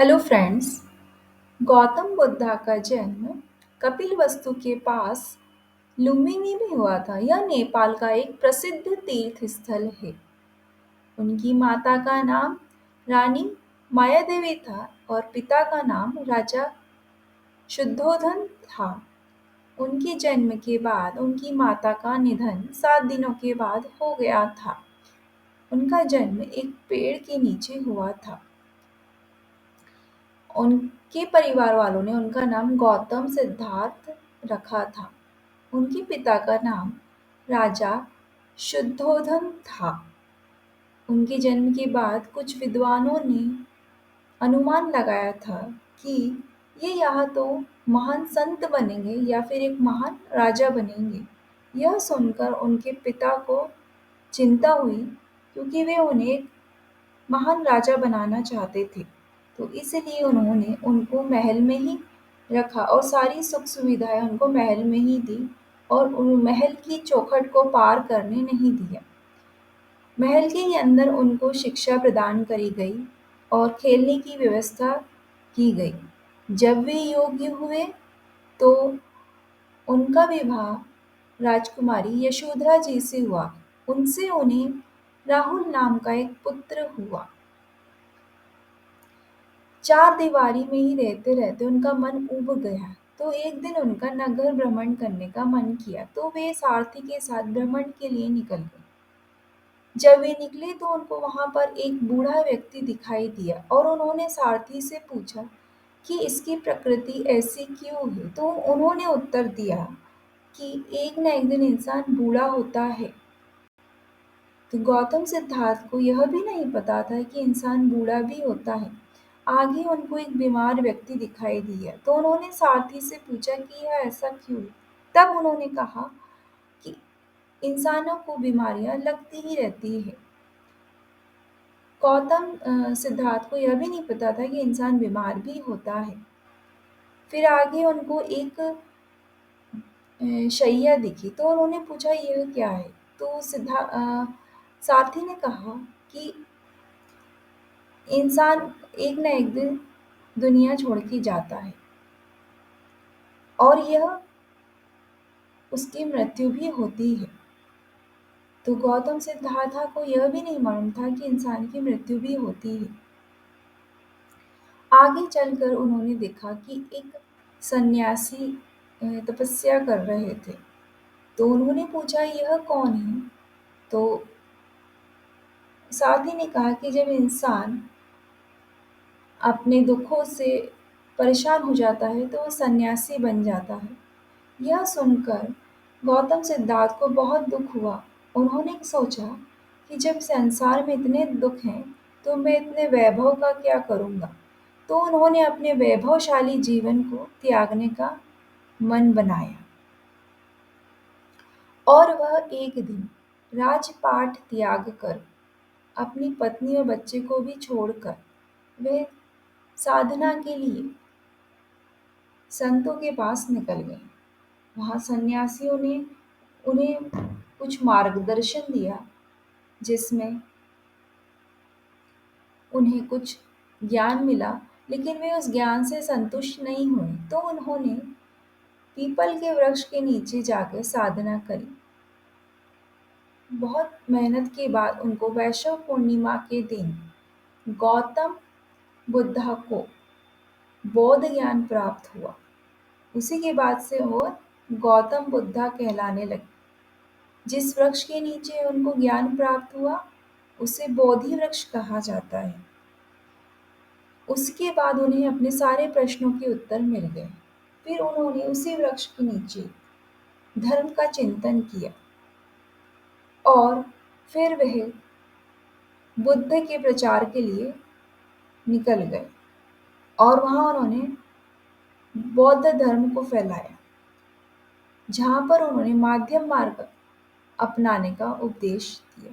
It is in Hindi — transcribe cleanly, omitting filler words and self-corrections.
Hello friends. गौतम बुद्धा का जन्म कपिलवस्तु के पास लुम्बिनी में हुआ था। यह नेपाल का एक प्रसिद्ध तीर्थ स्थल है। उनकी माता का नाम रानी मायादेवी था और पिता का नाम राजा शुद्धोधन था। उनके जन्म के बाद उनकी माता का निधन 7 दिनों के बाद हो गया था। उनका जन्म एक पेड़ के नीचे हुआ था। उनके परिवार वालों ने उनका नाम गौतम सिद्धार्थ रखा था। उनके पिता का नाम राजा शुद्धोधन था। उनके जन्म के बाद कुछ विद्वानों ने अनुमान लगाया था कि ये या तो महान संत बनेंगे या फिर एक महान राजा बनेंगे। यह सुनकर उनके पिता को चिंता हुई, क्योंकि वे उन्हें एक महान राजा बनाना चाहते थे। तो इसलिए उन्होंने उनको महल में ही रखा और सारी सुख सुविधाएं उनको महल में ही दी और उन महल की चौखट को पार करने नहीं दिया। महल के ही अंदर उनको शिक्षा प्रदान करी गई और खेलने की व्यवस्था की गई। जब वे योग्य हुए तो उनका विवाह राजकुमारी यशोधरा जी से हुआ। उनसे उन्हें राहुल नाम का एक पुत्र हुआ। चार दीवारी में ही रहते रहते उनका मन ऊब गया, तो एक दिन उनका नगर भ्रमण करने का मन किया, तो वे सारथी के साथ भ्रमण के लिए निकल गए। जब वे निकले तो उनको वहां पर एक बूढ़ा व्यक्ति दिखाई दिया और उन्होंने सारथी से पूछा कि इसकी प्रकृति ऐसी क्यों है। तो उन्होंने उत्तर दिया कि एक न एक दिन इंसान बूढ़ा होता है। तो गौतम सिद्धार्थ को यह भी नहीं पता था कि इंसान बूढ़ा भी होता है। आगे उनको एक बीमार व्यक्ति दिखाई दिया, तो उन्होंने सारथी से पूछा कि यह ऐसा क्यों है। तब उन्होंने कहा कि इंसानों को बीमारियां लगती ही रहती है। गौतम सिद्धार्थ को यह भी नहीं पता था कि इंसान बीमार भी होता है। फिर आगे उनको एक शैया दिखी, तो उन्होंने पूछा यह क्या है। तो सारथी ने कहा कि इंसान एक न एक दिन दुनिया छोड़ के जाता है और यह उसकी मृत्यु भी होती है। तो गौतम सिद्धार्थ को यह भी नहीं मालूम था कि इंसान की मृत्यु भी होती है। आगे चलकर उन्होंने देखा कि एक सन्यासी तपस्या कर रहे थे। तो उन्होंने पूछा यह कौन है। तो साथी ने कहा कि जब इंसान अपने दुखों से परेशान हो जाता है तो वो सन्यासी बन जाता है। यह सुनकर गौतम सिद्धार्थ को बहुत दुख हुआ। उन्होंने सोचा कि जब संसार में इतने दुख हैं तो मैं इतने वैभव का क्या करूँगा। तो उन्होंने अपने वैभवशाली जीवन को त्यागने का मन बनाया और वह एक दिन राजपाट त्याग कर अपनी पत्नी और बच्चे को भी छोड़कर वे साधना के लिए संतों के पास निकल गए। वहाँ सन्यासियों ने उन्हें कुछ मार्गदर्शन दिया, जिसमें उन्हें कुछ ज्ञान मिला, लेकिन वे उस ज्ञान से संतुष्ट नहीं हुए। तो उन्होंने पीपल के वृक्ष के नीचे जाकर साधना करी। बहुत मेहनत के बाद उनको वैशाख पूर्णिमा के दिन गौतम बुद्धा को बौद्ध ज्ञान प्राप्त हुआ। उसी के बाद से वो गौतम बुद्धा कहलाने लगे। जिस वृक्ष के नीचे उनको ज्ञान प्राप्त हुआ उसे बोधि वृक्ष कहा जाता है। उसके बाद उन्हें अपने सारे प्रश्नों के उत्तर मिल गए। फिर उन्होंने उसी वृक्ष के नीचे धर्म का चिंतन किया और फिर वह बुद्ध के प्रचार के लिए निकल गए और वहाँ उन्होंने बौद्ध धर्म को फैलाया, जहाँ पर उन्होंने माध्यम मार्ग अपनाने का उपदेश दिया।